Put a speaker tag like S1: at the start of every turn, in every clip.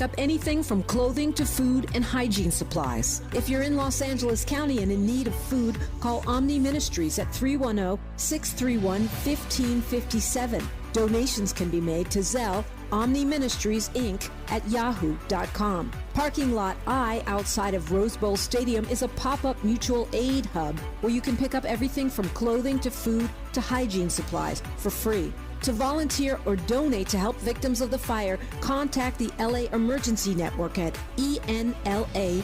S1: pick up anything from clothing to food and hygiene supplies. If you're in Los Angeles County and in need of food, call Omni Ministries at 310-631-1557. Donations can be made to Zelle, Omni Ministries, Inc. at yahoo.com. Parking Lot I outside of Rose Bowl Stadium is a pop-up mutual aid hub where you can pick up everything from clothing to food to hygiene supplies for free. To volunteer or donate to help victims of the fire, contact the LA Emergency Network at enla.org.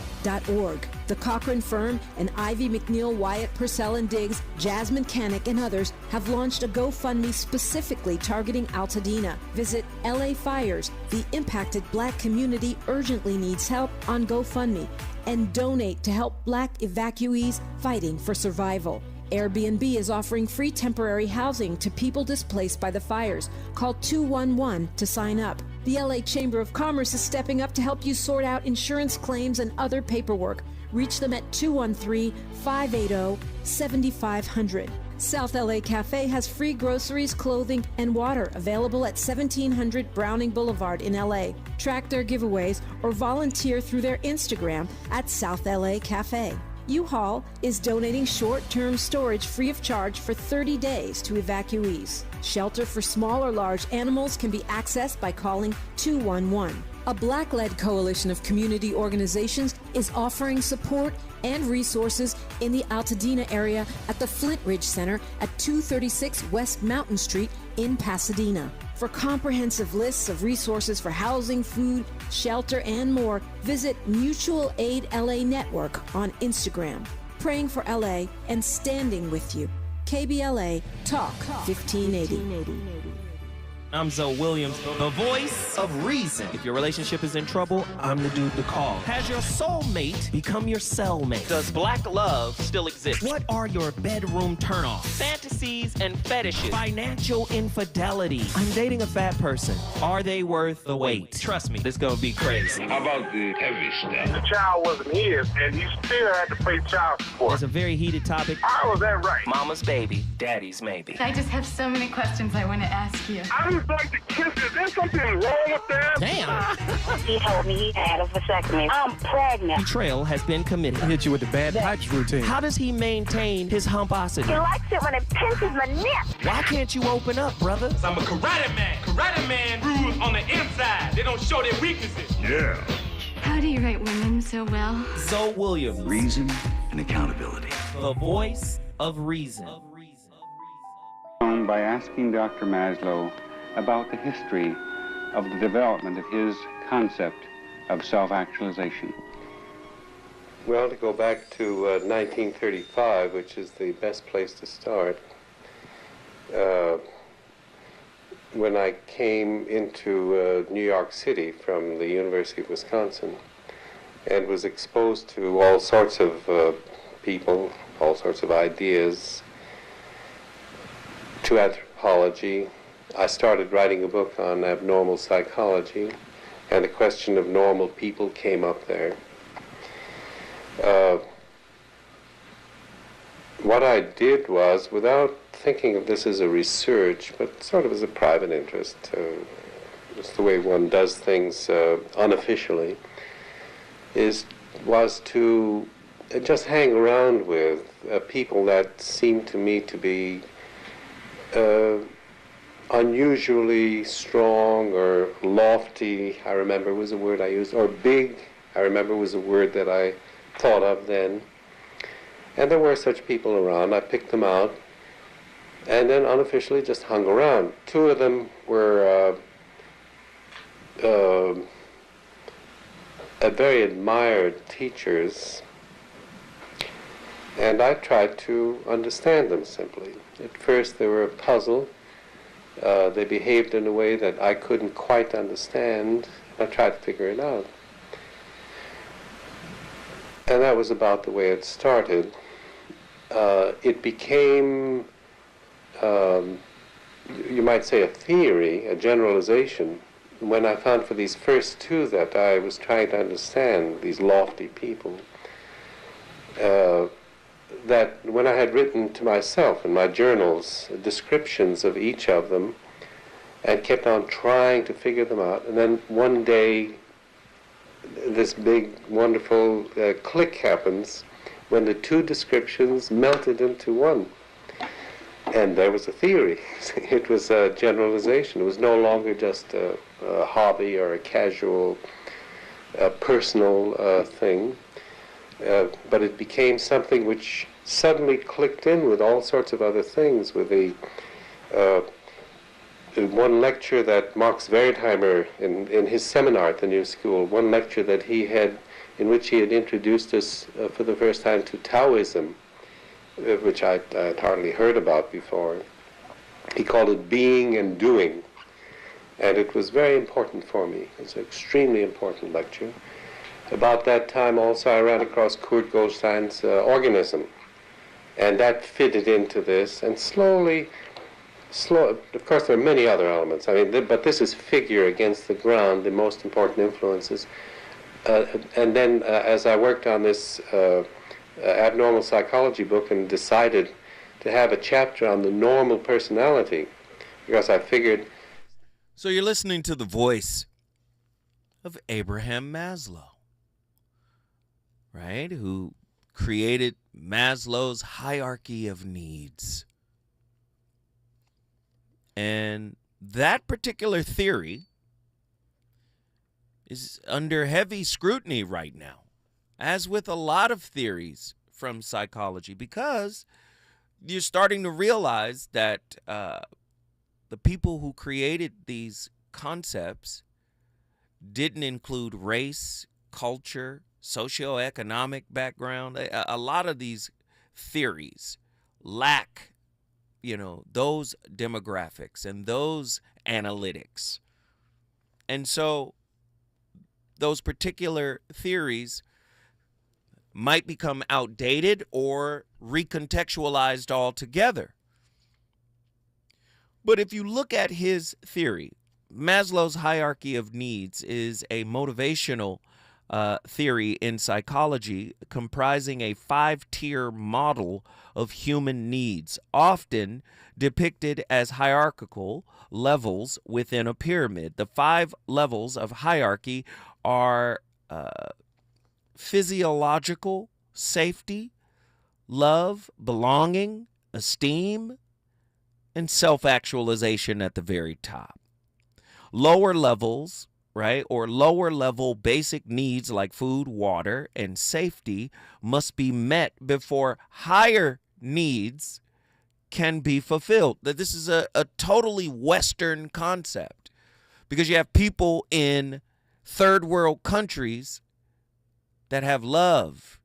S1: The Cochran Firm and Ivy McNeil, Wyatt Purcell and Diggs, Jazz Mechanic, and others have launched a GoFundMe specifically targeting Altadena. Visit LA Fires. The impacted Black community urgently needs help on GoFundMe, and donate to help Black evacuees fighting for survival. Airbnb is offering free temporary housing to people displaced by the fires. Call 211 to sign up. The LA Chamber of Commerce is stepping up to help you sort out insurance claims and other paperwork. Reach them at 213-580-7500. South LA Cafe has free groceries, clothing, and water available at 1700 Browning Boulevard in LA. Track their giveaways or volunteer through their Instagram at South LA Cafe. U-Haul is donating short-term storage free of charge for 30 days to evacuees. Shelter for small or large animals can be accessed by calling 211. A Black-led coalition of community organizations is offering support and resources in the Altadena area at the Flint Ridge Center at 236 West Mountain Street in Pasadena. For comprehensive lists of resources for housing, food, shelter, and more, visit Mutual Aid LA Network on Instagram. Praying for LA and standing with you. KBLA Talk 1580.
S2: I'm Zoe Williams, the voice of reason. If your relationship is in trouble, I'm the dude to call. Has your soulmate become your cellmate? Does black love still exist? What are your bedroom turnoffs? Fantasies and fetishes. Financial infidelity. I'm dating a fat person. Are they worth the wait? Trust me, this gonna be crazy.
S3: How about the heavy stuff?
S4: The child wasn't his, and he still had to pay child support.
S2: It's a very heated topic.
S4: How was that right?
S2: Mama's baby, daddy's maybe.
S5: I just have so many questions I want to ask you.
S4: I just like to kiss you. Is there something wrong with that?
S2: Damn.
S6: He told me he had a vasectomy. I'm pregnant.
S2: Betrayal has been committed.
S7: Hit you with the bad pipes routine.
S2: How does he maintain his humposity?
S6: He likes it when it pinches my neck.
S2: Why can't you open up, brother?
S8: I'm a karate man. Karate man rules on the inside. They don't show their weaknesses.
S3: Yeah.
S5: How do you write women so well?
S2: Zoe Williams,
S3: Reason and accountability.
S2: the voice of reason.
S9: By asking Dr. Maslow about the history of the development of his concept of self-actualization.
S10: Well, to go back to 1935, which is the best place to start, when I came into New York City from the University of Wisconsin and was exposed to all sorts of people, all sorts of ideas, to anthropology, I started writing a book on abnormal psychology, and the question of normal people came up there. What I did was, without thinking of this as a research, but sort of as a private interest, it's the way one does things unofficially, was to just hang around with people that seemed to me to be unusually strong or lofty, I remember was a word I used, or big, I remember was a word that I thought of then. And there were such people around. I picked them out and then unofficially just hung around. Two of them were very admired teachers, and I tried to understand them simply. At first they were a puzzle. They behaved in a way that I couldn't quite understand. I tried to figure it out. And that was about the way it started. It became, you might say, a theory, a generalization, when I found for these first two that I was trying to understand, these lofty people, that when I had written to myself in my journals descriptions of each of them and kept on trying to figure them out, and then one day this big, wonderful click happens when the two descriptions melted into one. And there was a theory. It was a generalization. It was no longer just a hobby or a casual, personal thing, but it became something which suddenly clicked in with all sorts of other things, with the one lecture that Max Wertheimer, in his seminar at the New School, one lecture that he had, in which he had introduced us for the first time to Taoism, which I'd hardly heard about before. He called it Being and Doing, and it was very important for me. It's an extremely important lecture. About that time also I ran across Kurt Goldstein's Organism, and that fitted into this, and slowly, of course there are many other elements, I mean, but this is figure against the ground, the most important influences. And then as I worked on this abnormal psychology book and decided to have a chapter on the normal personality, because I figured...
S7: So you're listening to the voice of Abraham Maslow, right? Who created Maslow's hierarchy of needs. And that particular theory is under heavy scrutiny right now, as with a lot of theories from psychology, because you're starting to realize that the people who created these concepts didn't include race, culture, socioeconomic background. A lot of these theories lack, those demographics and those analytics. And so those particular theories might become outdated or recontextualized altogether. But if you look at his theory, Maslow's hierarchy of needs is a motivational theory in psychology comprising a 5-tier model of human needs, often depicted as hierarchical levels within a pyramid. The 5 levels of hierarchy are physiological safety, love, belonging, esteem, and self-actualization at the very top. Lower levels, right, or lower level basic needs like food, water, and safety must be met before higher needs can be fulfilled. This is a totally Western concept, because you have people in third world countries that have love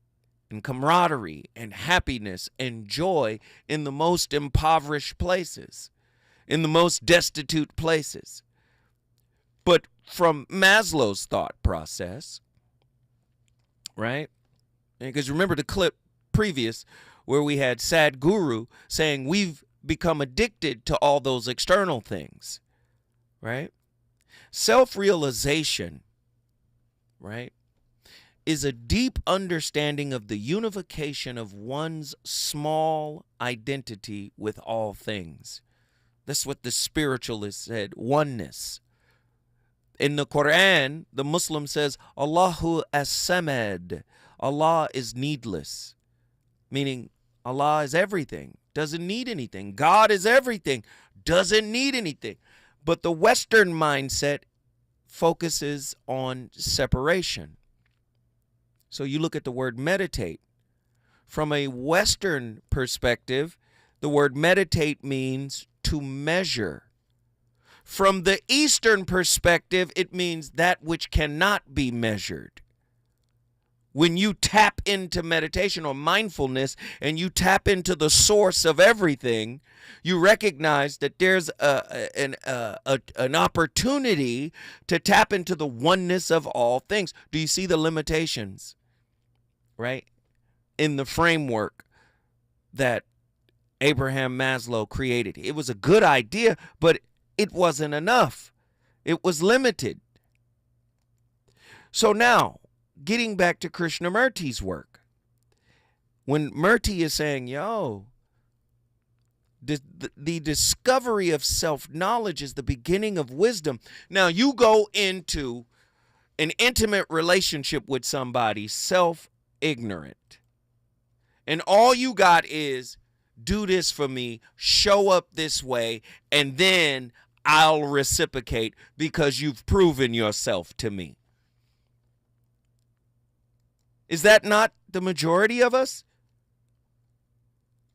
S7: and camaraderie and happiness and joy in the most impoverished places, in the most destitute places. But from Maslow's thought process, right? Because remember the clip previous where we had Sadhguru saying we've become addicted to all those external things, right? Self-realization, right, is a deep understanding of the unification of one's small identity with all things. That's what the spiritualist said, oneness. In the Quran, the Muslim says, Allahu as-Samad. Allah is needless, meaning Allah is everything, doesn't need anything. God is everything, doesn't need anything. But the Western mindset focuses on separation. So you look at the word meditate. From a Western perspective, the word meditate means to measure. From the Eastern perspective, it means that which cannot be measured. When you tap into meditation or mindfulness and you tap into the source of everything, you recognize that there's an opportunity to tap into the oneness of all things. Do you see the limitations, right, in the framework that Abraham Maslow created? It was a good idea, but it wasn't enough. It was limited. So now, getting back to Krishnamurti's work, when Murti is saying, the discovery of self-knowledge is the beginning of wisdom. Now, you go into an intimate relationship with somebody self-ignorant. And all you got is do this for me, show up this way, and then I'll reciprocate because you've proven yourself to me. Is that not the majority of us?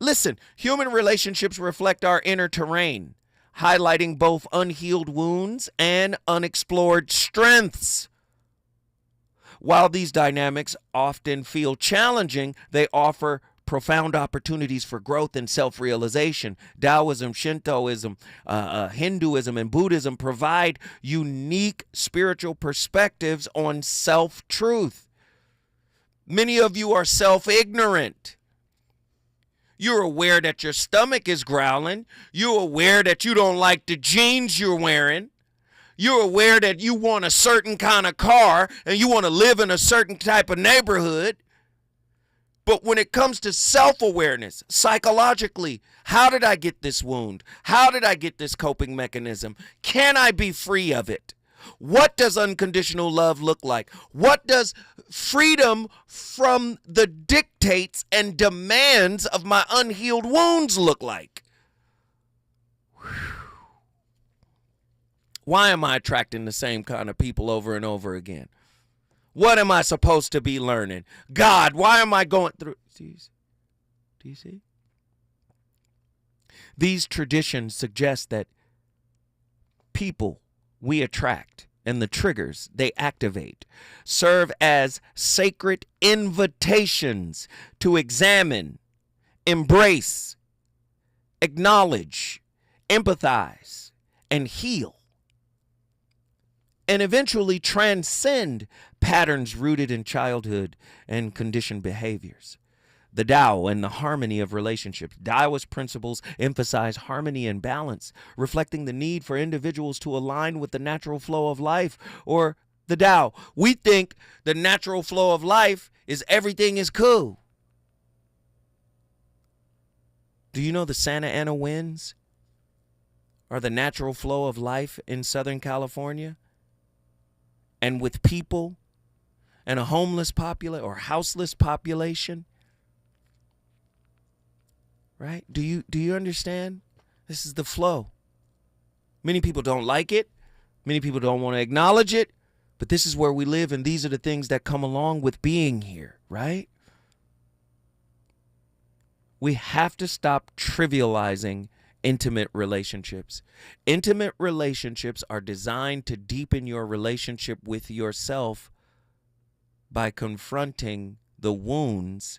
S7: Listen, human relationships reflect our inner terrain, highlighting both unhealed wounds and unexplored strengths. While these dynamics often feel challenging, they offer profound opportunities for growth and self-realization. Taoism, Shintoism, Hinduism, and Buddhism provide unique spiritual perspectives on self-truth. Many of you are self-ignorant. You're aware that your stomach is growling. You're aware that you don't like the jeans you're wearing. You're aware that you want a certain kind of car and you want to live in a certain type of neighborhood. But when it comes to self-awareness, psychologically, how did I get this wound? How did I get this coping mechanism? Can I be free of it? What does unconditional love look like? What does freedom from the dictates and demands of my unhealed wounds look like? Why am I attracting the same kind of people over and over again? What am I supposed to be learning? God, why am I going through? Do you see? These traditions suggest that people we attract and the triggers they activate serve as sacred invitations to examine, embrace, acknowledge, empathize, and heal, and eventually transcend patterns rooted in childhood and conditioned behaviors. The Tao and the harmony of relationships. Taoist principles emphasize harmony and balance, reflecting the need for individuals to align with the natural flow of life, or the Tao. We think the natural flow of life is everything is cool. Do you know the Santa Ana winds are the natural flow of life in Southern California? And with people and a homeless population or houseless population, right? Do you understand? This is the flow. Many people don't like it. Many people don't want to acknowledge it. But this is where we live, and these are the things that come along with being here, right? We have to stop trivializing intimate relationships. Intimate relationships are designed to deepen your relationship with yourself by confronting the wounds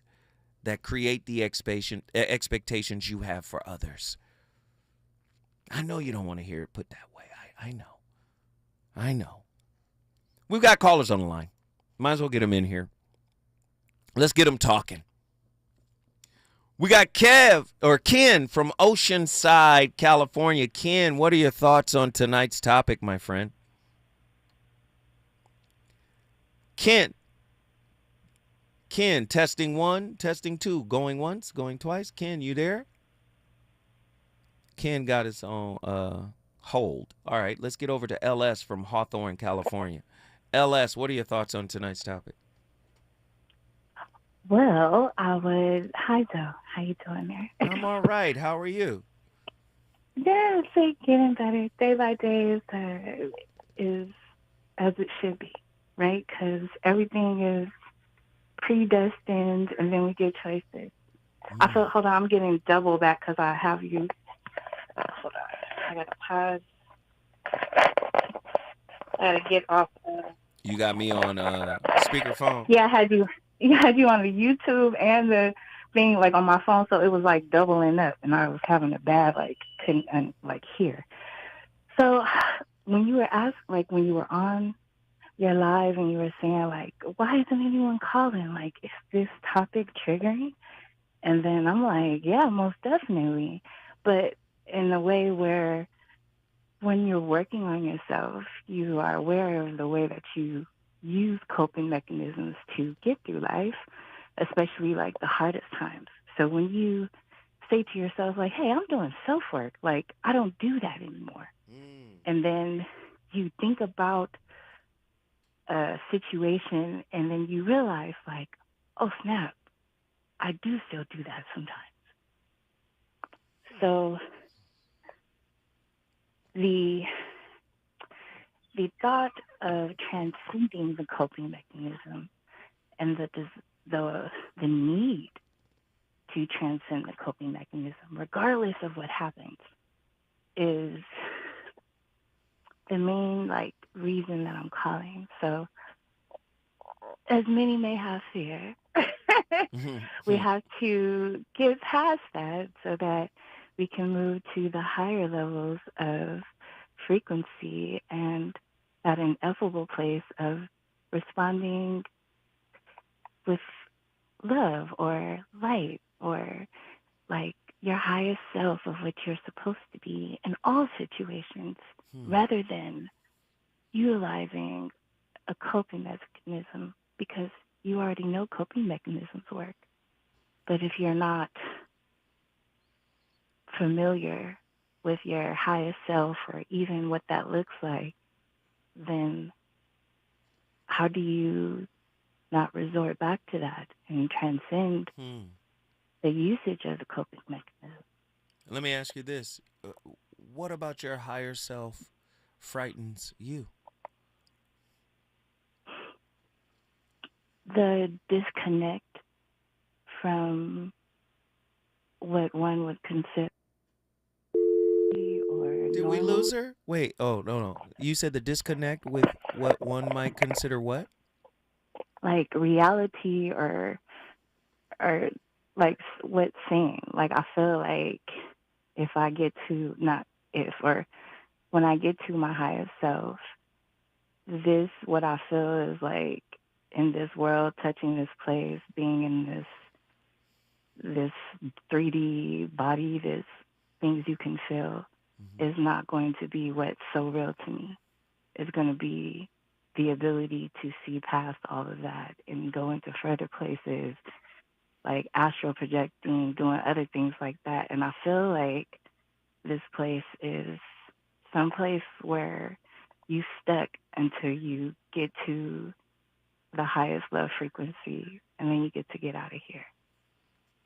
S7: that create the expectations you have for others. I know you don't want to hear it put that way. I know. We've got callers on the line. Might as well get them in here. Let's get them talking. We got Ken from Oceanside, California. Ken, what are your thoughts on tonight's topic, my friend? Ken, testing 1, testing 2, going once, going twice. Ken, you there? Ken got his own hold. All right, let's get over to LS from Hawthorne, California. LS, what are your thoughts on tonight's topic?
S11: Well, hi, Joe. How you doing there?
S7: I'm all right. How are you?
S11: Yeah, it's getting better. Day by day is as it should be, right? Because everything is predestined, and then we get choices. Hold on, I'm getting double back because I have you. Hold on, I got to pause. I got to get off.
S7: You got me on speakerphone?
S11: Yeah, I had you on the YouTube and the thing like on my phone, so it was like doubling up, and I was having a bad couldn't hear. So when you were when you were on your live and you were saying why isn't anyone calling? Is this topic triggering? And then I'm like, yeah, most definitely, but in a way where when you're working on yourself, you are aware of the way that you use coping mechanisms to get through life, especially the hardest times. So when you say to yourself, hey, I'm doing self-work, I don't do that anymore. And then you think about a situation, and then you realize, like, oh, snap, I do still do that sometimes. So the thought of transcending the coping mechanism and the need to transcend the coping mechanism, regardless of what happens, is the main, like, reason that I'm calling. So, as many may have fear, we have to get past that so that we can move to the higher levels of frequency and that ineffable place of responding with love or light or, like, your highest self of what you're supposed to be in all situations, rather than utilizing a coping mechanism, because you already know coping mechanisms work. But if you're not familiar with your highest self or even what that looks like, then how do you not resort back to that and transcend the usage of the coping mechanism?
S7: Let me ask you this. What about your higher self frightens you?
S11: The disconnect from what one would consider or
S7: Did we lose her? Wait, no. You said the disconnect with what one might consider what?
S11: Like reality or like what's sane. Like, I feel like if I get to, not if, or when I get to my highest self, what I feel is like in this world, touching this place, being in this 3D body, this things you can feel, is not going to be what's so real to me. It's going to be the ability to see past all of that and go into further places, like astral projecting, doing other things like that. And I feel like this place is some place where you stuck until you get to the highest love frequency, and then you get to get out of here.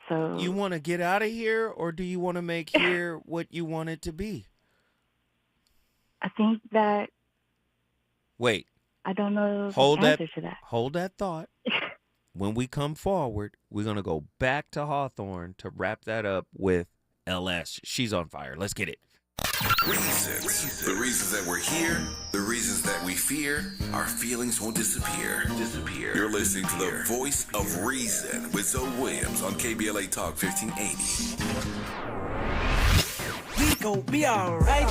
S11: So
S7: you want to get out of here, or do you want to make here what you want it to be?
S11: I think that.
S7: Wait.
S11: I don't know the answer to that.
S7: Hold that thought. When we come forward, we're going to go back to Hawthorne to wrap that up with LS. She's on fire. Let's get it.
S12: Reasons. The reasons that we're here, the reasons that we fear, our feelings won't disappear. You're listening to the Voice of Reason with Zoe Williams on KBLA Talk 1580.
S2: We gon' be alright.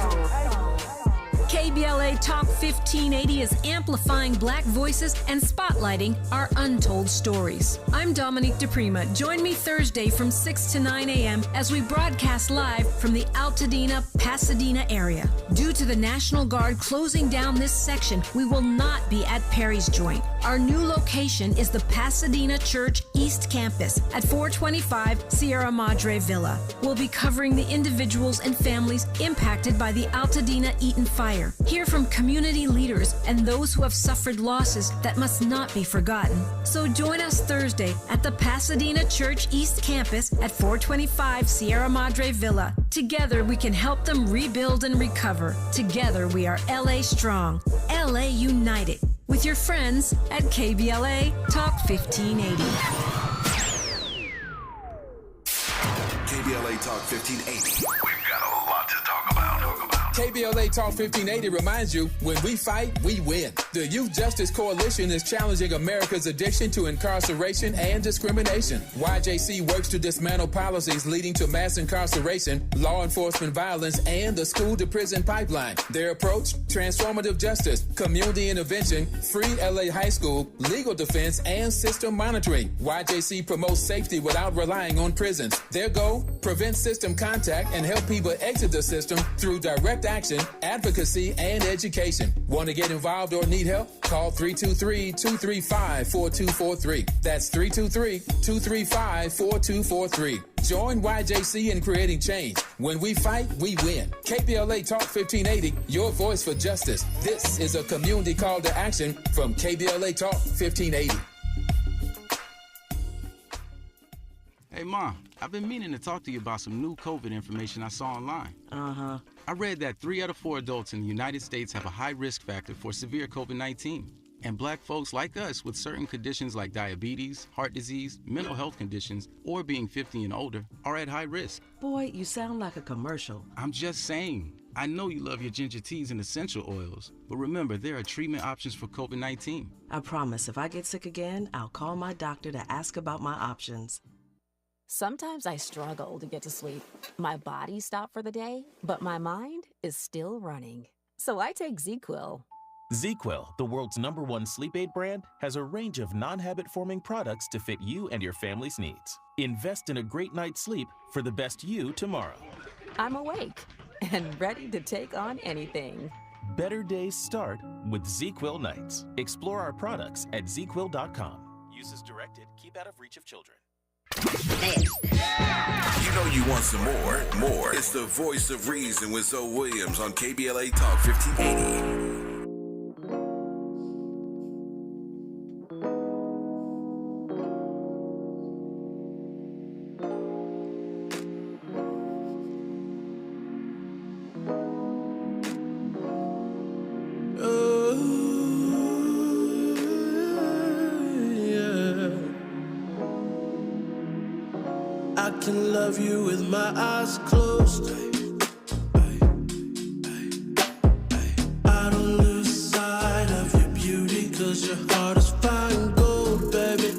S1: KBLA Talk 1580 is amplifying Black voices and spotlighting our untold stories. I'm Dominique DePrima. Join me Thursday from 6 to 9 a.m. as we broadcast live from the Altadena, Pasadena area. Due to the National Guard closing down this section, we will not be at Perry's Joint. Our new location is the Pasadena Church East Campus at 425 Sierra Madre Villa. We'll be covering the individuals and families impacted by the Altadena Eaton fire. Hear from community leaders and those who have suffered losses that must not be forgotten. So join us Thursday at the Pasadena Church East Campus at 425 Sierra Madre Villa. Together we can help them rebuild and recover. Together we are LA Strong, LA United. With your friends at KBLA Talk 1580.
S12: KBLA Talk 1580. We've got a lot to talk about.
S13: KBLA Talk 1580 reminds you, when we fight, we win. The Youth Justice Coalition is challenging America's addiction to incarceration and discrimination. YJC works to dismantle policies leading to mass incarceration, law enforcement violence, and the school-to-prison pipeline. Their approach? Transformative justice, community intervention, free LA high school, legal defense, and system monitoring. YJC promotes safety without relying on prisons. Their goal? Prevent system contact and help people exit the system through direct swift action, advocacy, and education. Want to get involved or need help? Call 323-235-4243. That's 323-235-4243. Join YJC in creating change. When we fight, we win. KBLA Talk 1580, your voice for justice. This is a community call to action from KBLA Talk 1580.
S14: Hey, Mom, I've been meaning to talk to you about some new COVID information I saw online.
S15: Uh-huh.
S14: I read that 3 out of 4 adults in the United States have a high risk factor for severe COVID-19. And black folks like us with certain conditions like diabetes, heart disease, mental health conditions, or being 50 and older are at high risk.
S15: Boy, you sound like a commercial.
S14: I'm just saying. I know you love your ginger teas and essential oils, but remember, there are treatment options for COVID-19.
S15: I promise if I get sick again, I'll call my doctor to ask about my options.
S16: Sometimes I struggle to get to sleep. My body stopped for the day, but my mind is still running. So I take ZQuil.
S17: ZQuil, the world's #1 sleep aid brand, has a range of non-habit-forming products to fit you and your family's needs. Invest in a great night's sleep for the best you tomorrow.
S16: I'm awake and ready to take on anything.
S17: Better days start with ZQuil nights. Explore our products at ZQuil.com. Use as directed. Keep out of reach of children.
S12: You know you want some more. It's the voice of reason with Zoe Williams on KBLA Talk 1580.
S18: I can love you with my eyes closed. I don't lose sight of your beauty, 'cause your heart is fine gold, baby.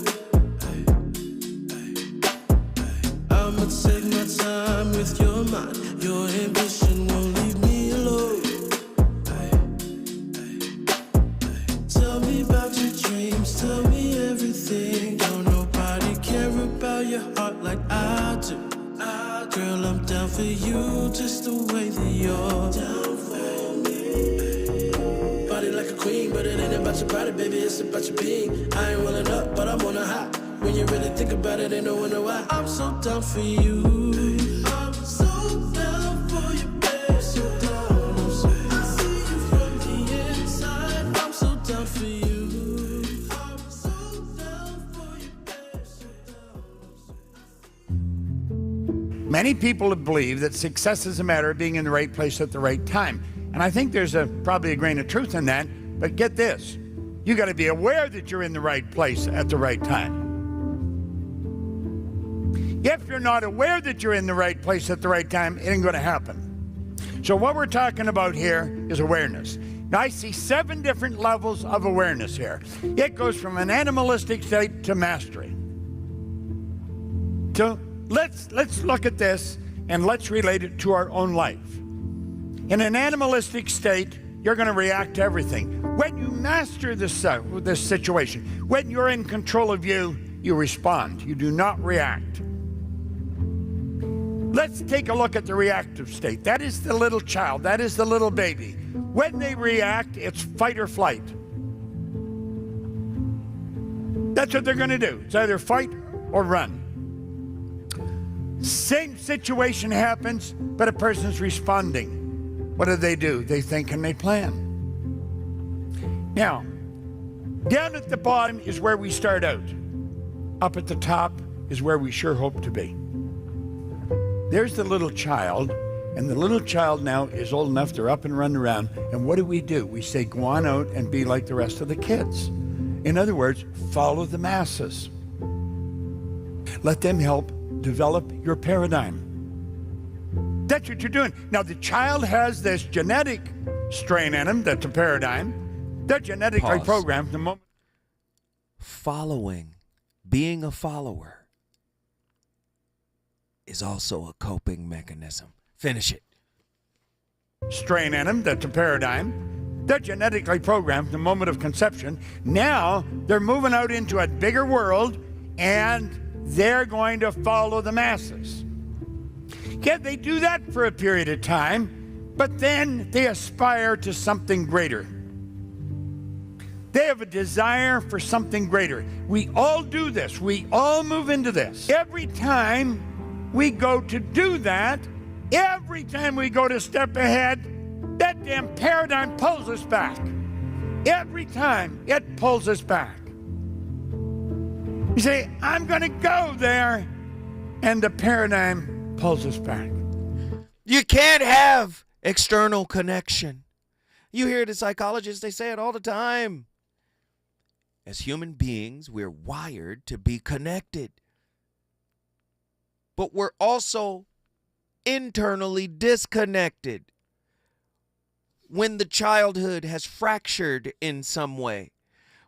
S18: I'ma take my time with your mind. Your ambition won't leave me alone. Tell me about your dreams, tell me everything. Don't nobody care about your heart like I do. Girl, I'm down for you just the way that you're down for me. Body like a queen, but it ain't about your body, baby, it's about your being. I ain't willing up, but I'm on a high. When you really think about it, ain't no wonder why. I'm so down for you. I'm so down for you, babe. So down. I see you from the inside. I'm so down for you.
S19: Many people believe that success is a matter of being in the right place at the right time. And I think there's probably a grain of truth in that. But get this, you got to be aware that you're in the right place at the right time. If you're not aware that you're in the right place at the right time, it ain't going to happen. So what we're talking about here is awareness. Now I see 7 different levels of awareness here. It goes from an animalistic state to mastery. So let's look at this and let's relate it to our own life. In an animalistic state, you're going to react to everything. When you master this situation, when you're in control of you, you respond. You do not react. Let's take a look at the reactive state. That is the little child. That is the little baby. When they react, it's fight or flight. That's what they're going to do. It's either fight or run. Same situation happens, but a person's responding. What do? They think and they plan. Now, down at the bottom is where we start out. Up at the top is where we sure hope to be. There's the little child, and the little child now is old enough, they're up and running around, and what do? We say, go on out and be like the rest of the kids. In other words, follow the masses. Let them help develop your paradigm. That's what you're doing. Now, the child has this genetic strain in them, that's a paradigm. They're genetically programmed the moment.
S7: Following, being a follower, is also a coping mechanism. Finish it.
S19: Strain in them, that's a paradigm. They're genetically programmed the moment of conception. Now, they're moving out into a bigger world, and they're going to follow the masses. Yeah, they do that for a period of time, but then they aspire to something greater. They have a desire for something greater. We all do this. We all move into this. Every time we go to do that, every time we go to step ahead, that damn paradigm pulls us back. Every time it pulls us back. You say, I'm going to go there, and the paradigm pulls us back.
S7: You can't have external connection. You hear the psychologists, they say it all the time. As human beings, we're wired to be connected. But we're also internally disconnected. When the childhood has fractured in some way,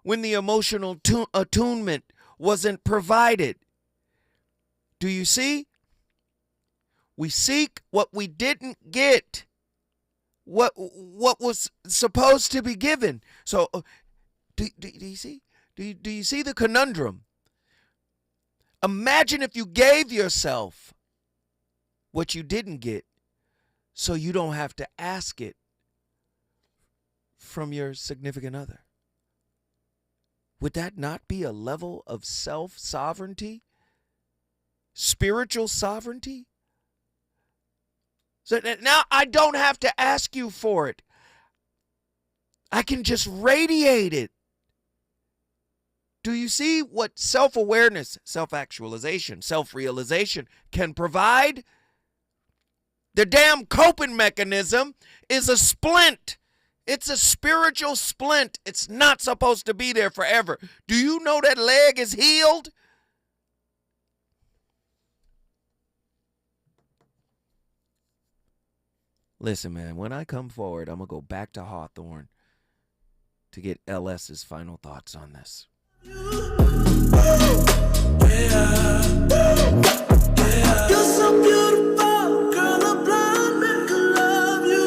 S7: when the emotional attunement wasn't provided. Do you see? We seek what we didn't get, what was supposed to be given. So, do you see? Do you see the conundrum? Imagine if you gave yourself what you didn't get, so you don't have to ask it from your significant other. Would that not be a level of self-sovereignty? Spiritual sovereignty? So now I don't have to ask you for it. I can just radiate it. Do you see what self-awareness, self-actualization, self-realization can provide? The damn coping mechanism is a splint. It's a spiritual splint. It's not supposed to be there forever. Do you know that leg is healed? Listen, man, when I come forward, I'm going to go back to Hawthorne to get LS's final thoughts on this.
S18: You're so beautiful, girl, a blind man could love you.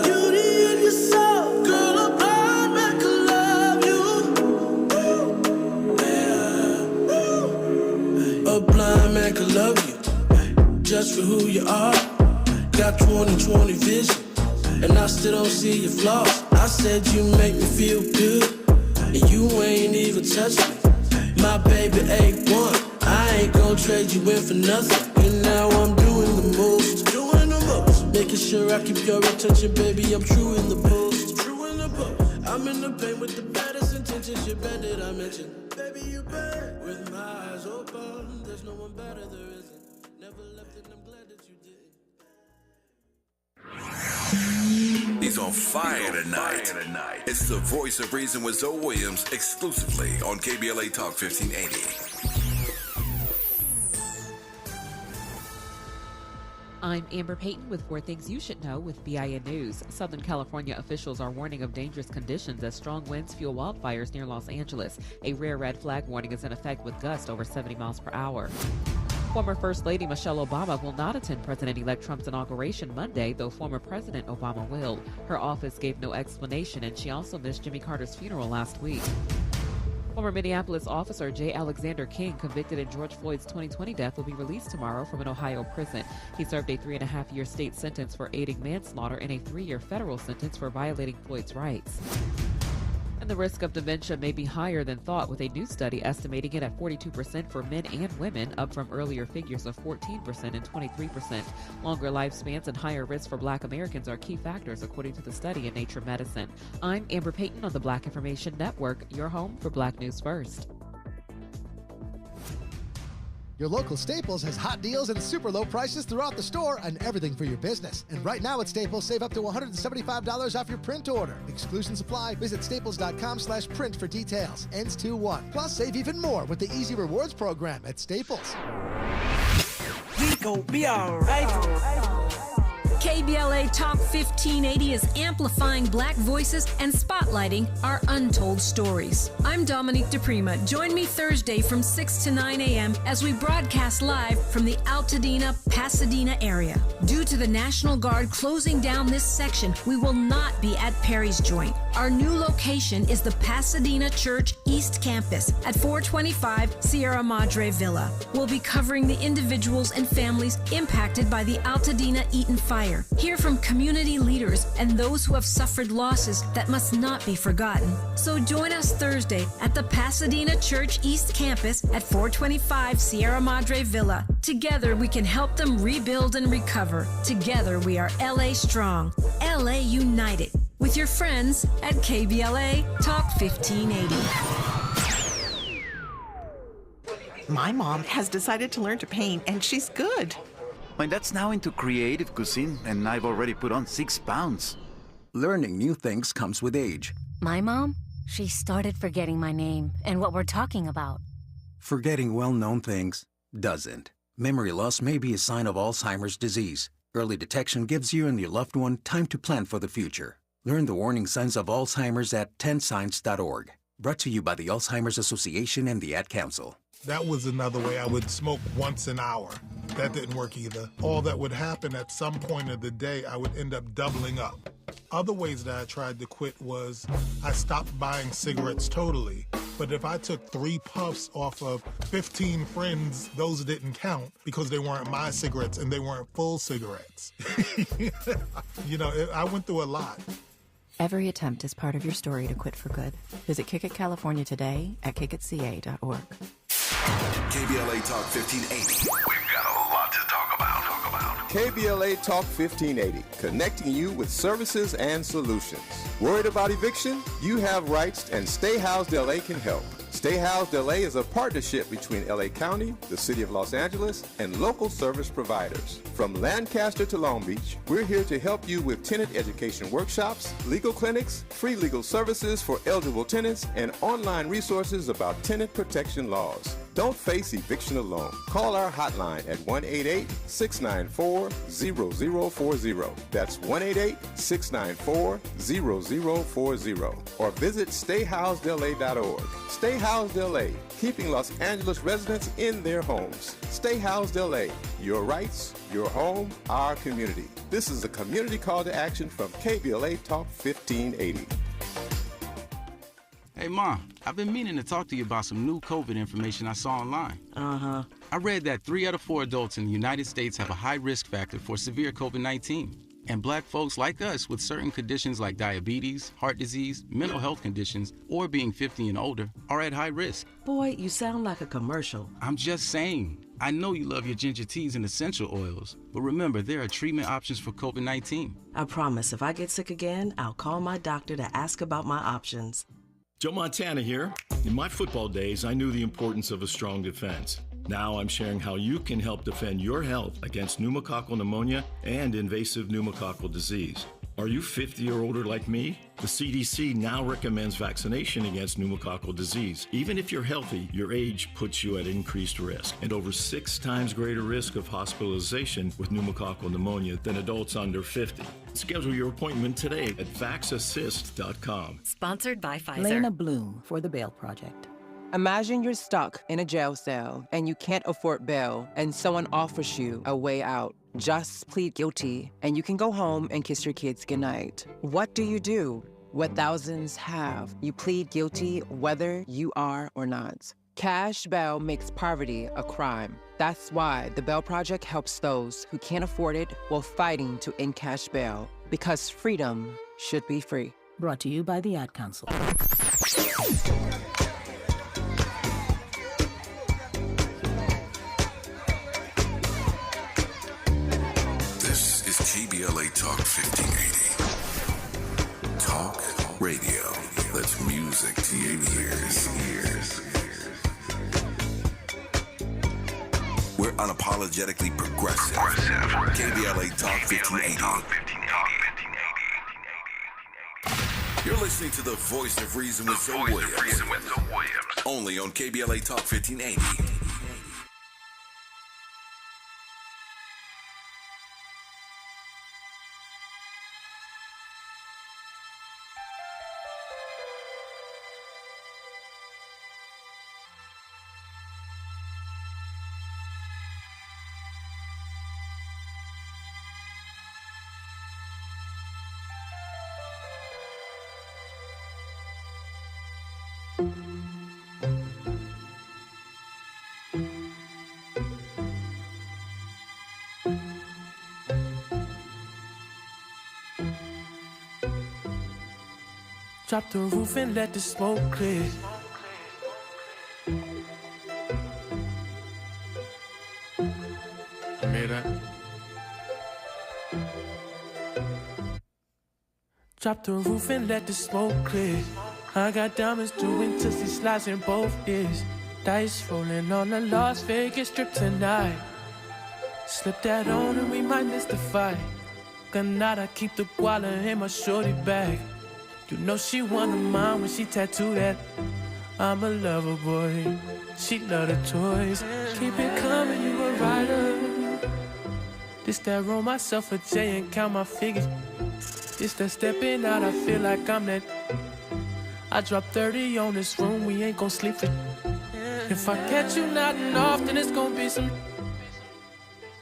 S18: Beauty in your soul, girl, a blind man could love you. A blind man could love you, just for who you are. Got 20/20 vision, and I still don't see your flaws. I said you make me feel good, and you ain't even touched me. My baby A1, I ain't gon' trade you in for nothing. And now I'm doing the most, making sure I keep your attention, baby. I'm true in the post, I'm in the pain with the baddest intentions. You're bad that I mentioned, baby. You bad with my eyes open. There's no one better, there isn't. Never left, and I'm glad that you did.
S12: He's on fire tonight. It's the Voice of Reason with Zoe Williams, exclusively on KBLA Talk 1580.
S20: I'm Amber Payton with 4 Things You Should Know with BIN News. Southern California officials are warning of dangerous conditions as strong winds fuel wildfires near Los Angeles. A rare red flag warning is in effect with gusts over 70 miles per hour. Former First Lady Michelle Obama will not attend President-elect Trump's inauguration Monday, though former President Obama will. Her office gave no explanation, and she also missed Jimmy Carter's funeral last week. Former Minneapolis officer J. Alexander King, convicted in George Floyd's 2020 death, will be released tomorrow from an Ohio prison. He served a 3.5-year state sentence for aiding manslaughter and a 3-year federal sentence for violating Floyd's rights. And the risk of dementia may be higher than thought, with a new study estimating it at 42% for men and women, up from earlier figures of 14% and 23%. Longer lifespans and higher risk for Black Americans are key factors, according to the study in Nature Medicine. I'm Amber Payton on the Black Information Network, your home for Black News First.
S21: Your local Staples has hot deals and super low prices throughout the store and everything for your business. And right now at Staples, save up to $175 off your print order. Exclusions apply. Visit staples.com/print for details. Ends 2/1. Plus, save even more with the Easy Rewards program at Staples.
S18: We gon' be alright.
S1: KBLA Talk 1580 is amplifying Black voices and spotlighting our untold stories. I'm Dominique DePrima. Join me Thursday from 6 to 9 a.m. as we broadcast live from the Altadena, Pasadena area. Due to the National Guard closing down this section, we will not be at Perry's Joint. Our new location is the Pasadena Church East Campus at 425 Sierra Madre Villa. We'll be covering the individuals and families impacted by the Altadena Eaton fire. Hear from community leaders and those who have suffered losses that must not be forgotten. So join us Thursday at the Pasadena Church East Campus at 425 Sierra Madre Villa. Together we can help them rebuild and recover. Together we are LA Strong, LA United. With your friends at KBLA Talk 1580.
S4: My mom has decided to learn to paint, and she's good.
S22: My dad's now into creative cuisine, and I've already put on 6 pounds.
S23: Learning new things comes with age.
S24: My mom, she started forgetting my name and what we're talking about.
S23: Forgetting well-known things doesn't. Memory loss may be a sign of Alzheimer's disease. Early detection gives you and your loved one time to plan for the future. Learn the warning signs of Alzheimer's at 10signs.org. Brought to you by the Alzheimer's Association and the Ad Council.
S25: That was another way. I would smoke once an hour. That didn't work either. All that would happen at some point of the day, I would end up doubling up. Other ways that I tried to quit was I stopped buying cigarettes totally. But if I took 3 puffs off of 15 friends, those didn't count because they weren't my cigarettes and they weren't full cigarettes. You know, I went through a lot.
S26: Every attempt is part of your story to quit for good. Visit Kick It California today at kickitca.org.
S12: KBLA Talk 1580. We've got a lot to talk about.
S27: KBLA Talk 1580, connecting you with services and solutions. Worried about eviction? You have rights, and Stay Housed LA can help. Stay Housed LA is a partnership between LA County, the City of Los Angeles, and local service providers. From Lancaster to Long Beach, we're here to help you with tenant education workshops, legal clinics, free legal services for eligible tenants, and online resources about tenant protection laws. Don't face eviction alone. Call our hotline at 1-888-694-0040. That's 1-888-694-0040. Or visit stayhousedla.org. Stay Housed LA, keeping Los Angeles residents in their homes. Stay Housed LA, your rights, your home, our community. This is a community call to action from KBLA Talk 1580.
S14: Hey, Ma, I've been meaning to talk to you about some new COVID information I saw online.
S15: Uh-huh.
S14: I read that 3 out of 4 adults in the United States have a high risk factor for severe COVID-19. And black folks like us with certain conditions like diabetes, heart disease, mental health conditions, or being 50 and older are at high risk.
S15: Boy, you sound like a commercial.
S14: I'm just saying. I know you love your ginger teas and essential oils, but remember, there are treatment options for COVID-19.
S15: I promise if I get sick again, I'll call my doctor to ask about my options.
S28: Joe Montana here. In my football days, I knew the importance of a strong defense. Now I'm sharing how you can help defend your health against pneumococcal pneumonia and invasive pneumococcal disease. Are you 50 or older like me? The CDC now recommends vaccination against pneumococcal disease. Even if you're healthy, your age puts you at increased risk and over 6 times greater risk of hospitalization with pneumococcal pneumonia than adults under 50. Schedule your appointment today at vaxassist.com.
S29: Sponsored by Pfizer.
S30: Lena Bloom for the Bail Project. Imagine you're stuck in a jail cell and you can't afford bail and someone offers you a way out. Just plead guilty and you can go home and kiss your kids goodnight. What do you do? What thousands have. You plead guilty whether you are or not. Cash bail makes poverty a crime. That's why the Bail Project helps those who can't afford it while fighting to end cash bail. Because freedom should be free. Brought to you by the Ad Council.
S12: This is KBLA Talk 1580. Talk radio. That's music to your ears. We're unapologetically progressive. KBLA Talk 1580. You're listening to the voice of reason with Zoe Williams. Only on KBLA Talk 1580.
S18: Drop the roof and let the smoke clear.
S14: You hear that?
S18: Drop the roof and let the smoke clear. I got diamonds doing tootsie slides in both ears. Dice rolling on the Las Vegas strip tonight. Slip that on and we might miss the fight. Ganada, keep the guala in my shorty bag. You know she one of mine when she tattooed that. I'm a lover boy, she love the toys. Keep it coming, you a rider. This that roll myself a J and count my figures. This that stepping out, I feel like I'm that. I drop 30 on this room, we ain't gon' sleep for. If I catch you nodding off, then it's gon' be some.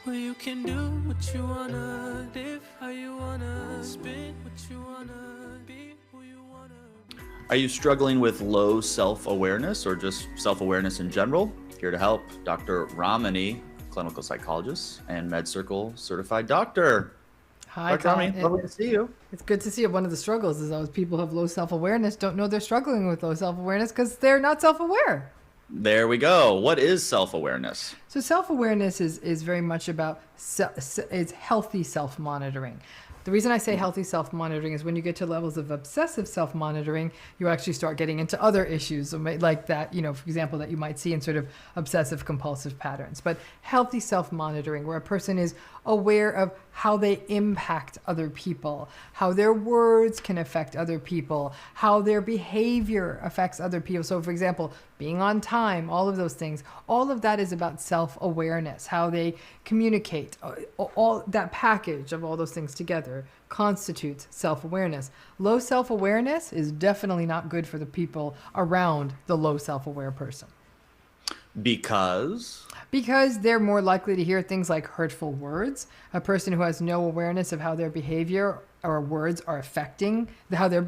S18: Well, you can do what you wanna, live how you wanna, spin what you wanna, be who you wanna.
S2: Are you struggling with low self-awareness or just self-awareness in general? Here to help, Dr. Ramani, clinical psychologist and MedCircle certified doctor.
S3: Hi,
S2: Dr. Ramani, lovely to see you.
S3: It's good to see you. One of the struggles is those people who have low self-awareness don't know they're struggling with low self-awareness because they're not self-aware.
S2: There we go. What is self-awareness?
S3: So self-awareness is very much about it's healthy self-monitoring. The reason I say healthy self-monitoring is when you get to levels of obsessive self-monitoring, you actually start getting into other issues like that, for example, that you might see in sort of obsessive compulsive patterns. But healthy self-monitoring, where a person is aware of how they impact other people, how their words can affect other people, how their behavior affects other people. So for example, being on time, all of those things, all of that is about self-awareness, how they communicate. All that package of all those things together constitutes self-awareness. Low self-awareness is definitely not good for the people around the low self-aware person.
S2: Because
S3: they're more likely to hear things like hurtful words. A person who has no awareness of how their behavior or words are affecting this other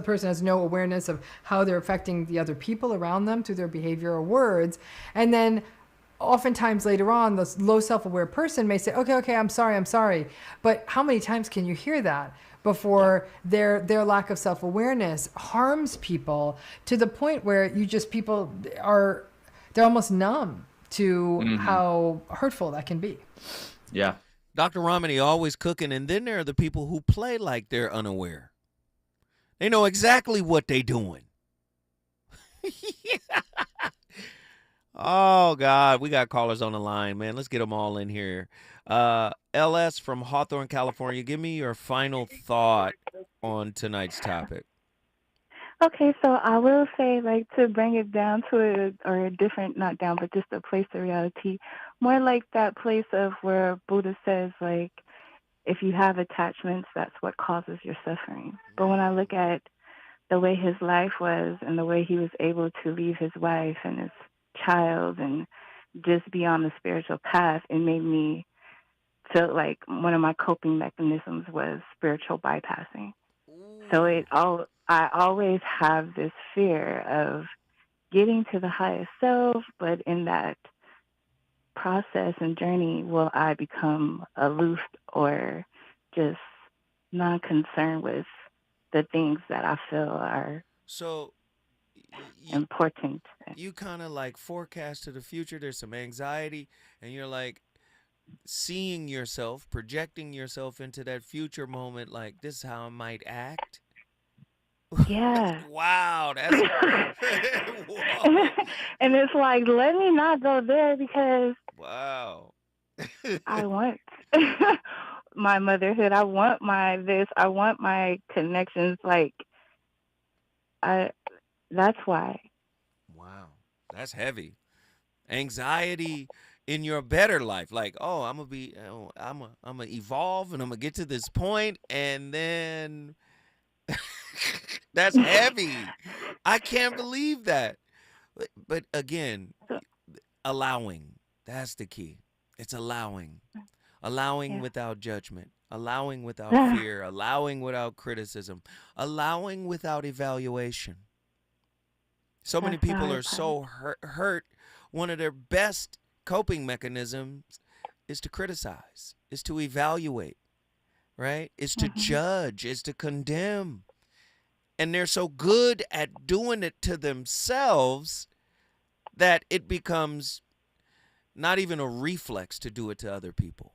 S3: person has no awareness of how they're affecting the other people around them through their behavior or words. And then oftentimes later on, the low self-aware person may say, okay, I'm sorry. But how many times can you hear that before their lack of self-awareness harms people to the point where they're almost numb to how hurtful that can be.
S2: Yeah.
S7: Dr. Ramani always cooking, and then there are the people who play like they're unaware. They know exactly what they're doing. Oh, God, we got callers on the line, man. Let's get them all in here. LS from Hawthorne, California, give me your final thought on tonight's topic.
S5: Okay, so I will say, to bring it down to a different, not down, but just a place of reality, more like that place of where Buddha says, if you have attachments, that's what causes your suffering. But when I look at the way his life was and the way he was able to leave his wife and his child and just be on the spiritual path, it made me feel like one of my coping mechanisms was spiritual bypassing. So I always have this fear of getting to the highest self, but in that process and journey, will I become aloof or just non-concerned with the things that I feel are important?
S7: You kind of forecast to the future. There's some anxiety, and you're seeing yourself, projecting yourself into that future moment, this is how I might act.
S5: Yeah.
S7: Wow, that's
S5: and it's let me not go there because
S7: wow.
S5: I want my motherhood. I want my this. I want my connections. That's why.
S7: Wow, that's heavy. Anxiety in your better life, I'm gonna evolve, and I'm gonna get to this point, and then. That's heavy. I can't believe that. But again, allowing. That's the key. It's allowing. Allowing without judgment. Allowing without fear. Allowing without criticism. Allowing without evaluation. So many people are so hurt. One of their best coping mechanisms is to criticize, is to evaluate, right? Is to judge, is to condemn. And they're so good at doing it to themselves that it becomes not even a reflex to do it to other people.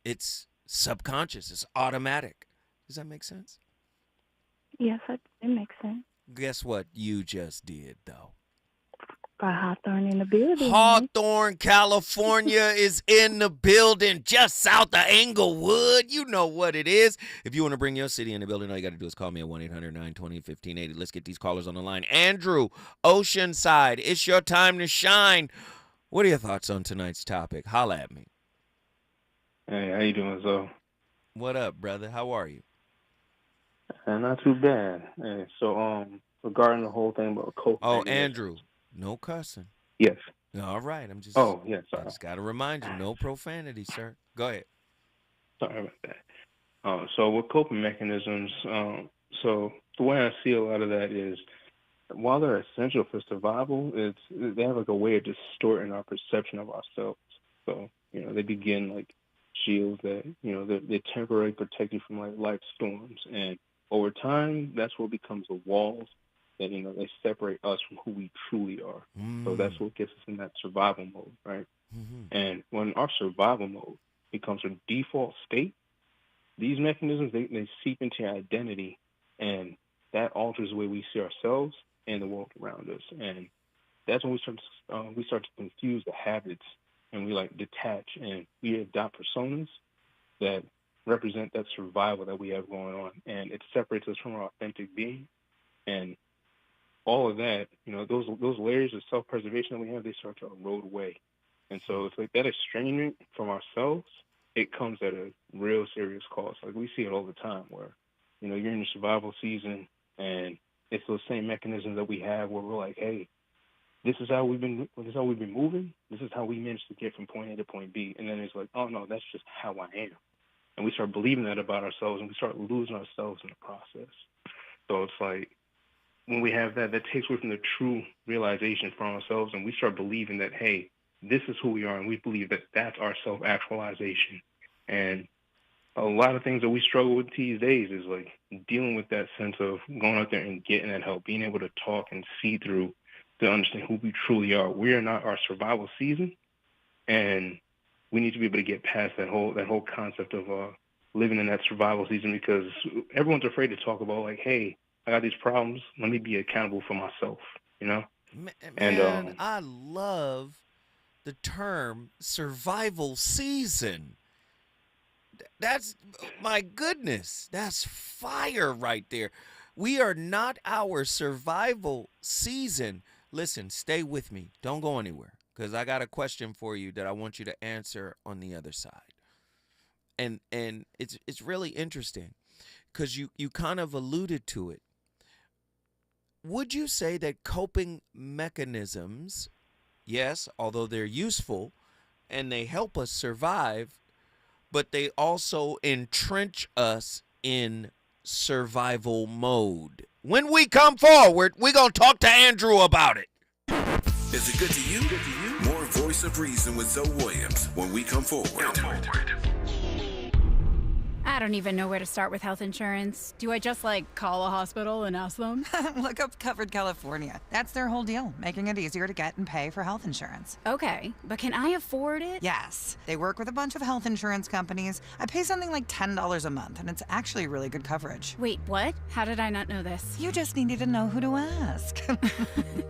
S7: It's subconscious. It's automatic. Does that make sense?
S5: Yes, it makes sense.
S7: Guess what you just did, though?
S5: Got Hawthorne in the building.
S7: Hawthorne, California is in the building, just south of Englewood. You know what it is. If you want to bring your city in the building, all you got to do is call me at 1-800-920-1580. Let's get these callers on the line. Andrew, Oceanside, it's your time to shine. What are your thoughts on tonight's topic? Holla at me.
S6: Hey, how you doing, Zoe?
S7: What up, brother? How are you?
S6: Not too bad. Hey, so, regarding the whole thing about coping.
S7: Oh, Andrew, no cussing.
S6: Yes.
S7: All right, I'm just.
S6: Oh, yes. Sorry.
S7: I just got to remind you, no profanity, sir. Go ahead.
S6: Sorry about that. So with coping mechanisms, so the way I see a lot of that is, while they're essential for survival, they have like a way of distorting our perception of ourselves. So, they begin like shields that, they temporarily protect you from like life storms. And over time, that's what becomes the walls that, they separate us from who we truly are. So that's what gets us in that survival mode, right? And when our survival mode becomes our default state, these mechanisms, they seep into your identity, and that alters the way we see ourselves and the world around us. And that's when we start to confuse the habits, and we like detach, and we adopt personas that represent that survival that we have going on, and it separates us from our authentic being. And all of that, those layers of self-preservation that we have, they start to erode away. And so it's like that estrangement from ourselves, it comes at a real serious cost. Like we see it all the time where, you're in your survival season, and it's those same mechanisms that we have where we're like, hey, this is how we've been moving. This is how we managed to get from point A to point B. And then it's like, oh no, that's just how I am. And we start believing that about ourselves, and we start losing ourselves in the process. So it's like, when we have that takes away from the true realization from ourselves, and we start believing that, hey, this is who we are, and we believe that that's our self-actualization. And a lot of things that we struggle with these days is like dealing with that sense of going out there and getting that help, being able to talk and see through to understand who we truly are. We are not our survival season, and we need to be able to get past that whole concept of living in that survival season, because everyone's afraid to talk about like, hey, I got these problems. Let me be accountable for myself,
S7: Man,
S6: And
S7: I love the term survival season. That's, my goodness, that's fire right there. We are not our survival season. Listen, stay with me. Don't go anywhere, because I got a question for you that I want you to answer on the other side. And it's really interesting, because you kind of alluded to it. Would you say that coping mechanisms, yes, although they're useful and they help us survive, but they also entrench us in survival mode? When we come forward, we're going to talk to Andrew about it.
S12: Is it good to you? More Voice of Reason with Zoe Williams when we come forward.
S8: I don't even know where to start with health insurance. Do I just, call a hospital and ask them?
S9: Look up Covered California. That's their whole deal, making it easier to get and pay for health insurance.
S8: Okay, but can I afford it?
S9: Yes. They work with a bunch of health insurance companies. I pay something like $10 a month, and it's actually really good coverage.
S8: Wait, what? How did I not know this?
S9: You just needed to know who to ask.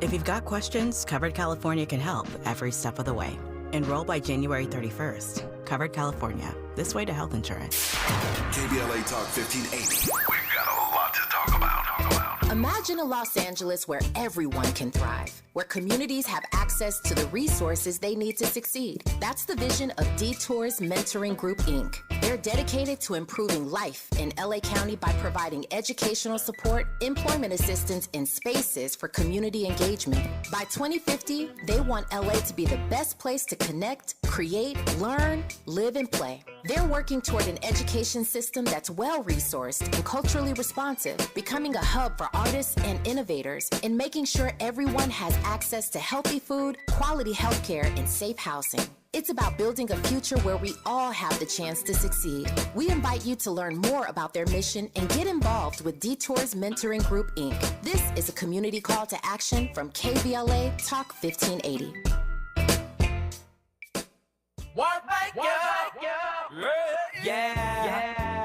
S10: If you've got questions, Covered California can help every step of the way. Enroll by January 31st. Covered California. This way to health insurance.
S12: KBLA Talk 1580. We've got a lot to talk about.
S11: Imagine a Los Angeles where everyone can thrive, where communities have access to the resources they need to succeed. That's the vision of Detours Mentoring Group, Inc. They're dedicated to improving life in LA County by providing educational support, employment assistance, and spaces for community engagement. By 2050, they want LA to be the best place to connect, create, learn, live, and play. They're working toward an education system that's well-resourced and culturally responsive, becoming a hub for artists and innovators, and making sure everyone has access to healthy food, quality healthcare, and safe housing. It's about building a future where we all have the chance to succeed. We invite you to learn more about their mission and get involved with Detours Mentoring Group, Inc. This is a community call to action from KBLA Talk 1580.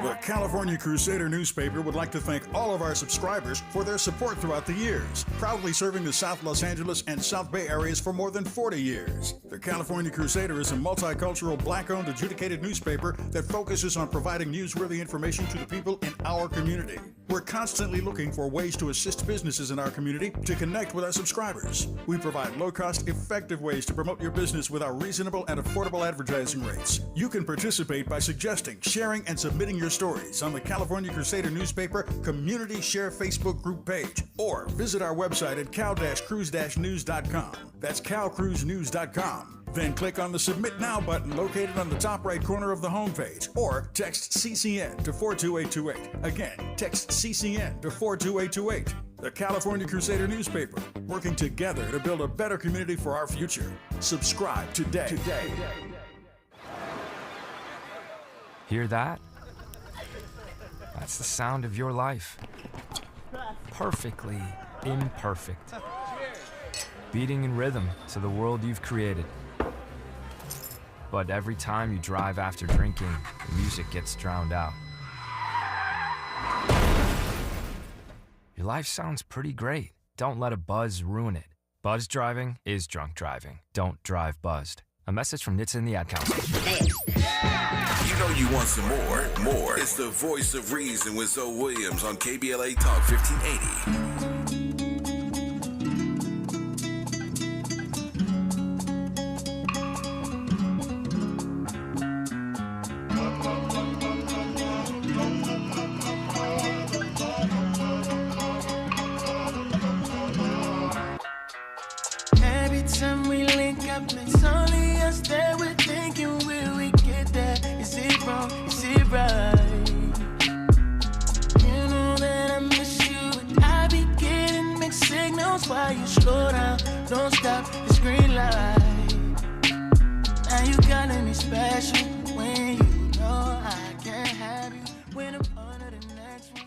S1: The California Crusader newspaper would like to thank all of our subscribers for their support throughout the years, proudly serving the South Los Angeles and South Bay areas for more than 40 years. The California Crusader is a multicultural, black-owned, adjudicated newspaper that focuses on providing newsworthy information to the people in our community. We're constantly looking for ways to assist businesses in our community to connect with our subscribers. We provide low-cost, effective ways to promote your business with our reasonable and affordable advertising rates. You can participate by suggesting, sharing, and submitting your stories on the California Crusader newspaper Community Share Facebook group page, or visit our website at cal-cruise-news.com. That's calcruisenews.com. Then click on the Submit Now button located on the top right corner of the homepage, or text CCN to 42828. Again, text CCN to 42828. The California Crusader newspaper, working together to build a better community for our future. Subscribe today.
S4: Hear that? That's the sound of your life. Perfectly imperfect. Beating in rhythm to the world you've created. But every time you drive after drinking, the music gets drowned out. Your life sounds pretty great. Don't let a buzz ruin it. Buzz driving is drunk driving. Don't drive buzzed. A message from Nits in the Ad Council.
S12: You know you want some more. More. It's the voice of reason with Zoe Williams on KBLA Talk 1580.
S18: Every time we link up, it's only us that we're thinking, will we get there? Is it wrong? Is it right? You know that I miss you, and I be getting mixed signals while you slow down. Don't stop, it's green light. Now you calling me special when you know I can't have you. When I'm under the next one.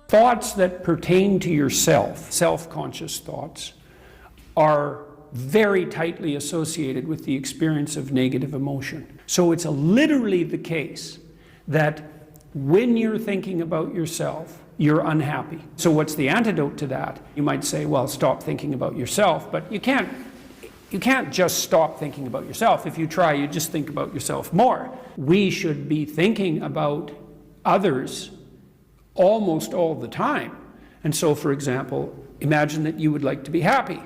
S13: Thoughts that pertain to yourself, self-conscious thoughts, are very tightly associated with the experience of negative emotion. So it's literally the case that when you're thinking about yourself, you're unhappy. So what's the antidote to that? You might say, well, stop thinking about yourself, but you can't just stop thinking about yourself. If you try, you just think about yourself more. We should be thinking about others almost all the time. And so, for example, imagine that you would like to be happy.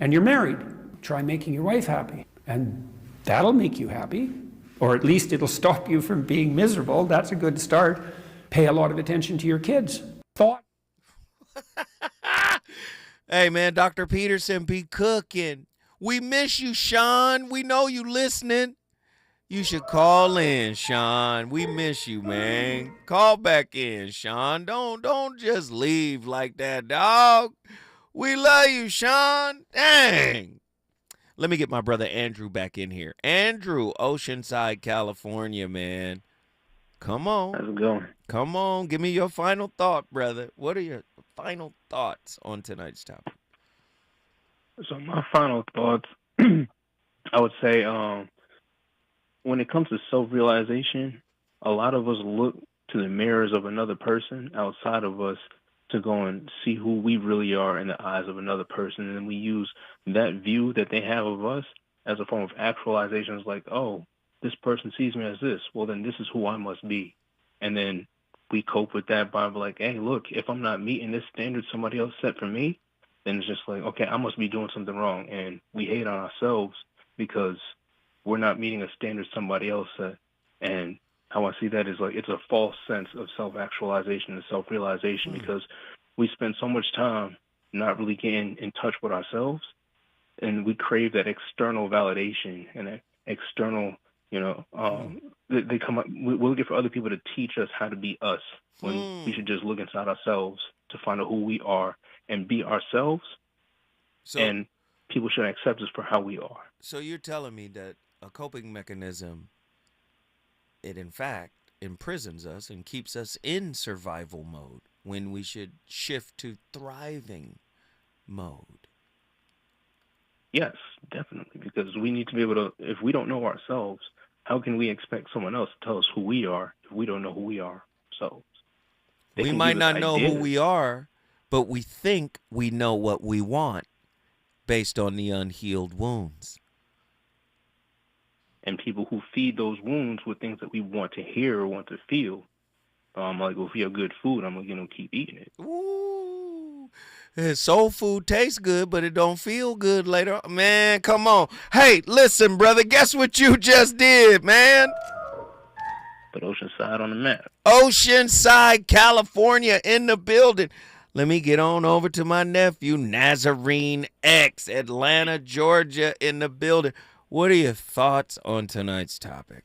S13: And you're married. Try making your wife happy. And that'll make you happy. Or at least it'll stop you from being miserable. That's a good start. Pay a lot of attention to your kids. Thought.
S7: Hey, man, Dr. Peterson be cooking. We miss you, Sean. We know you listening. You should call in, Sean. We miss you, man. Call back in, Sean. Don't just leave like that, dog. We love you, Sean. Dang. Let me get my brother Andrew back in here. Andrew, Oceanside, California, man. Come on.
S6: How's it going?
S7: Come on. Give me your final thought, brother. What are your final thoughts on tonight's topic?
S6: So my final thoughts, I would say, when it comes to self-realization, a lot of us look to the mirrors of another person outside of us to go and see who we really are in the eyes of another person. And then we use that view that they have of us as a form of actualization. It's like, oh, this person sees me as this. Well, then this is who I must be. And then we cope with that by like, hey, look, if I'm not meeting this standard somebody else set for me, then it's just like, okay, I must be doing something wrong. And we hate on ourselves because we're not meeting a standard somebody else set. And how I see that is like it's a false sense of self-actualization and self-realization because we spend so much time not really getting in touch with ourselves, and we crave that external validation and that external, they come up. We're looking for other people to teach us how to be us when we should just look inside ourselves to find out who we are and be ourselves. And people should accept us for how we are.
S7: So you're telling me that a coping mechanism, it in fact imprisons us and keeps us in survival mode when we should shift to thriving mode.
S6: Yes, definitely, because we need to be able to, if we don't know ourselves, how can we expect someone else to tell us who we are if we don't know who we are ourselves?
S7: We might not know who we are, but we think we know what we want based on the unhealed wounds.
S6: And people who feed those wounds with things that we want to hear or want to feel, like if we have good food, I'm going to keep eating it.
S7: Ooh, soul food tastes good, but it don't feel good later. Man, come on. Hey, listen, brother, guess what you just did, man?
S6: Put Oceanside on the map.
S7: Oceanside, California in the building. Let me get on over to my nephew, Nazarene X, Atlanta, Georgia in the building. What are your thoughts on tonight's topic?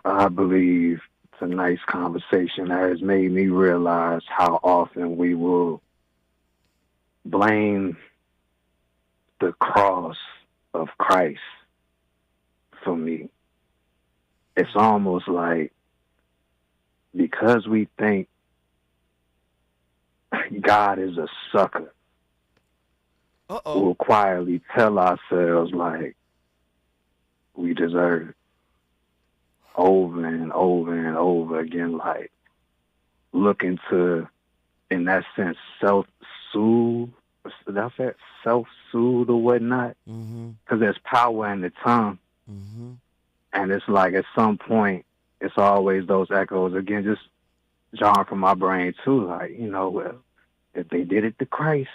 S16: I believe tonight's conversation has made me realize how often we will blame the cross of Christ for me. It's almost like because we think God is a sucker, we'll quietly tell ourselves like we deserve it over and over and over again, like looking to, in that sense, self-soothe. That's it, self-soothe or whatnot. Because there's power in the tongue. And it's like at some point, it's always those echoes again, just jarring from my brain too. Like, well, if they did it to Christ,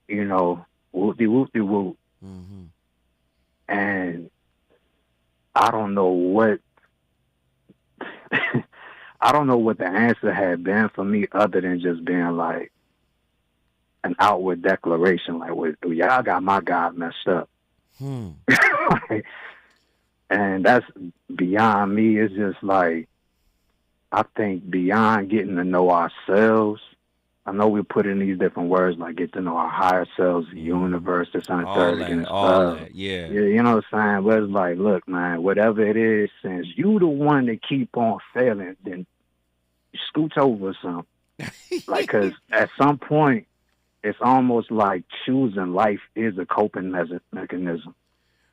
S16: whoop-de-whoop-de-whoop. And I don't know what the answer had been for me other than just being like an outward declaration, like, well, y'all got my God messed up. And that's beyond me. It's just like, I think beyond getting to know ourselves, I know we put in these different words like get to know our higher selves, the universe, this and the third against
S7: yeah.
S16: You know what I'm saying? But it's like, look, man, whatever it is, since you the one that keep on failing, then scooch over some. Like, because at some point, it's almost like choosing life is a coping mechanism.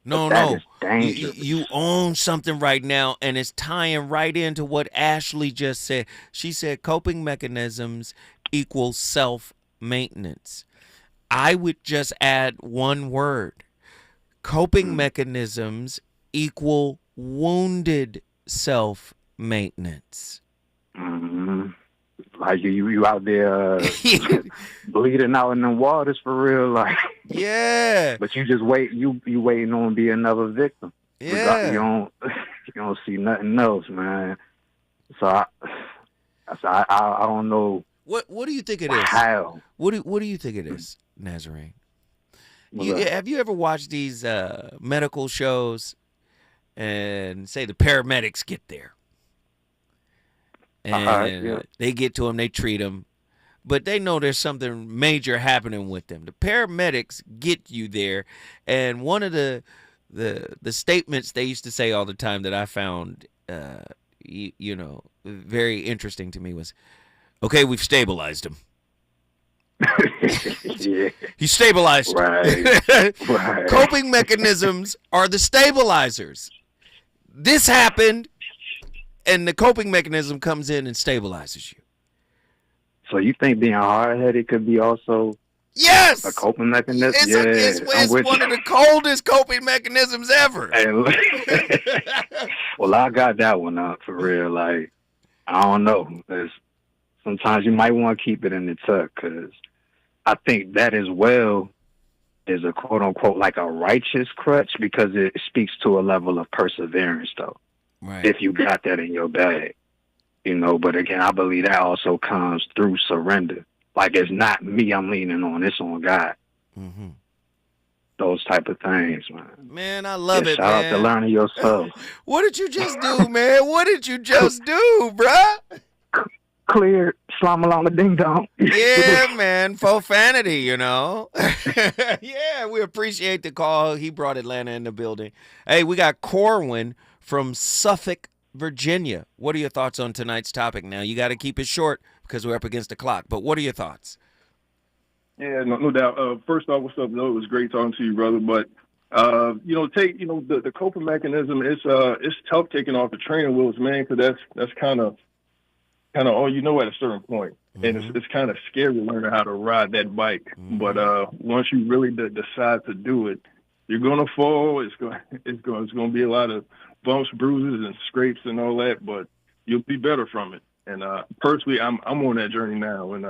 S7: No. You own something right now, and it's tying right into what Ashley just said. She said coping mechanisms equals self-maintenance. I would just add one word. Coping mechanisms equal wounded self-maintenance.
S16: Like you out there bleeding out in the waters for real, like
S7: yeah.
S16: But you just wait. You waiting on to be another victim.
S7: Yeah.
S16: You don't see nothing else, man. So I don't know.
S7: What do you think it is?
S16: How?
S7: What do you think it is, Nazarene? Have you ever watched these medical shows and say the paramedics get there? And they get to him, they treat him, but they know there's something major happening with them. The paramedics get you there, and one of the statements they used to say all the time that I found, very interesting to me was, "Okay, we've stabilized him."
S16: Yeah.
S7: He stabilized.
S16: Right.
S7: Coping mechanisms are the stabilizers. This happened. And the coping mechanism comes in and stabilizes you.
S16: So you think being hard-headed could be also a coping mechanism?
S7: It's one of the coldest coping mechanisms ever.
S16: Well, I got that one up for real. Like, I don't know. Sometimes you might want to keep it in the tuck because I think that as well is a quote-unquote like a righteous crutch because it speaks to a level of perseverance, though. if you got that in your bag, you know. But again, I believe that also comes through surrender. Like, it's not me I'm leaning on, it's on God.
S7: Mm-hmm.
S16: Those type of things, man.
S7: Man, I love it,
S16: shout
S7: man.
S16: out to learning yourself.
S7: What did you just do, man? What did you just do, bruh?
S16: Clear, slime along the ding dong.
S7: Yeah, man, profanity, you know. Yeah, we appreciate the call. He brought Atlanta in the building. Hey, we got Corwin from Suffolk, Virginia. What are your thoughts on tonight's topic? Now, you got to keep it short because we're up against the clock, but what are your thoughts?
S17: Yeah, no doubt. First off, what's up, Noah? It was great talking to you, brother. But the coping mechanism. It's tough taking off the training wheels, man, because that's kind of all you know at a certain point, and it's kind of scary learning how to ride that bike. But once you really decide to do it, you're gonna fall. It's gonna be a lot of bumps, bruises, and scrapes and all that. But you'll be better from it. And personally, I'm on that journey now, and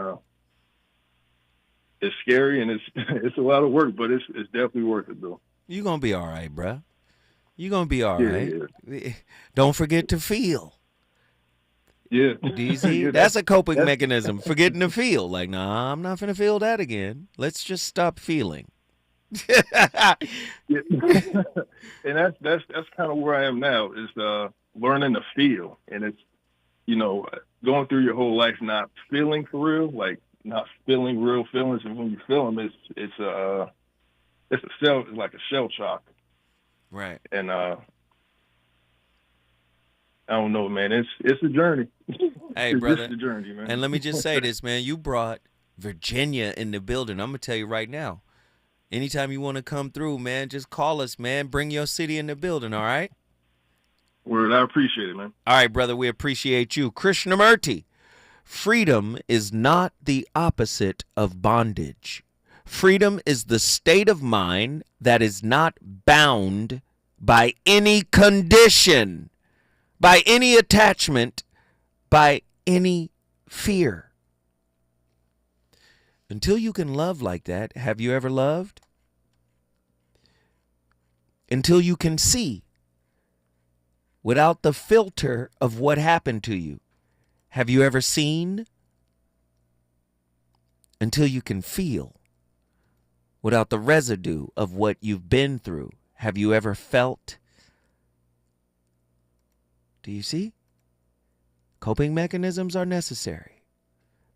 S17: it's scary and it's a lot of work, but it's definitely worth it, though.
S7: You're going to be all right, bruh. You're going to be all right.
S17: Yeah.
S7: Don't forget to feel.
S17: Yeah.
S7: DZ,
S17: Yeah,
S7: that's a coping mechanism, forgetting to feel. Like, nah, I'm not going to feel that again. Let's just stop feeling.
S17: Yeah. And that's kind of where I am now, is learning to feel. And it's, going through your whole life not feeling for real, like, not feeling real feelings, and when you feel them, it's like a shell shock,
S7: right?
S17: And I don't know, man. It's a journey.
S7: Hey,
S17: it's
S7: brother,
S17: just a journey, man.
S7: And let me just say this, man. You brought Virginia in the building. I'm gonna tell you right now. Anytime you want to come through, man, just call us, man. Bring your city in the building, all right?
S17: Word, I appreciate it, man.
S7: All right, brother, we appreciate you. Krishnamurti. Freedom is not the opposite of bondage. Freedom is the state of mind that is not bound by any condition, by any attachment, by any fear. Until you can love like that, have you ever loved? Until you can see without the filter of what happened to you, have you ever seen? Until you can feel without the residue of what you've been through, have you ever felt? Do you see? Coping mechanisms are necessary,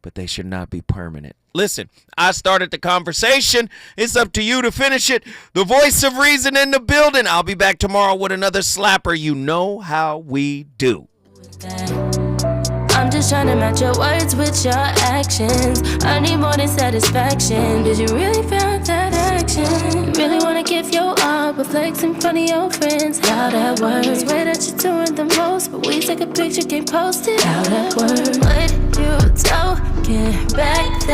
S7: but they should not be permanent. Listen, I started the conversation. It's up to you to finish it. The voice of reason in the building. I'll be back tomorrow with another slapper. You know how we do.
S19: I'm just trying to match your words with your actions. I need more than satisfaction. Did you really feel that action? Really wanna give your all, but flex in front of your friends. How that works? Swear that you're doing the most, but we take a picture, can't post it. How that works? What you talking back there?